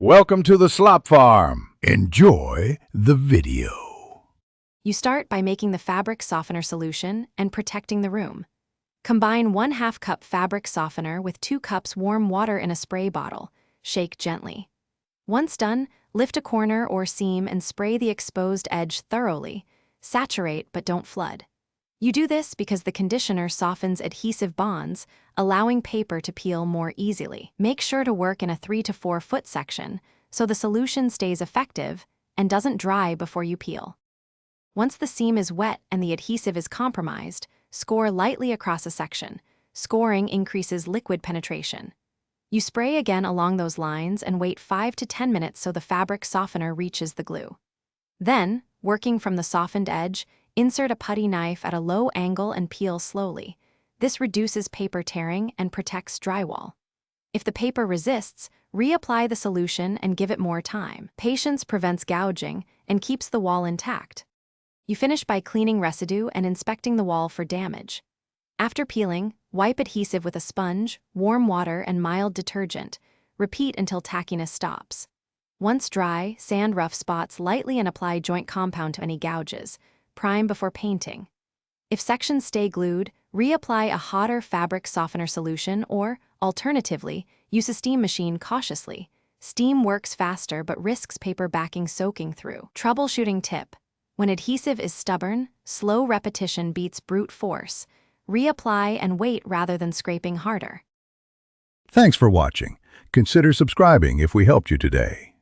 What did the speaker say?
Welcome to the Slop Farm. Enjoy the video. You start by making the fabric softener solution and protecting the room. Combine 1/2 cup fabric softener with 2 cups warm water in a spray bottle. Shake gently. Once done, lift a corner or seam and spray the exposed edge thoroughly. Saturate but don't flood. You do this because the conditioner softens adhesive bonds, allowing paper to peel more easily. Make sure to work in a 3 to 4 foot section so the solution stays effective and doesn't dry before you peel. Once the seam is wet and the adhesive is compromised, score lightly across a section. Scoring increases liquid penetration. You spray again along those lines and wait 5 to 10 minutes so the fabric softener reaches the glue. Then, working from the softened edge, insert a putty knife at a low angle and peel slowly. This reduces paper tearing and protects drywall. If the paper resists, reapply the solution and give it more time. Patience prevents gouging and keeps the wall intact. You finish by cleaning residue and inspecting the wall for damage. After peeling, wipe adhesive with a sponge, warm water, and mild detergent. Repeat until tackiness stops. Once dry, sand rough spots lightly and apply joint compound to any gouges. Prime before painting. If sections stay glued, reapply a hotter fabric softener solution or, alternatively, use a steam machine cautiously. Steam works faster but risks paper backing soaking through. Troubleshooting tip. When adhesive is stubborn, slow repetition beats brute force. Reapply and wait rather than scraping harder. Thanks for watching. Consider subscribing if we helped you today.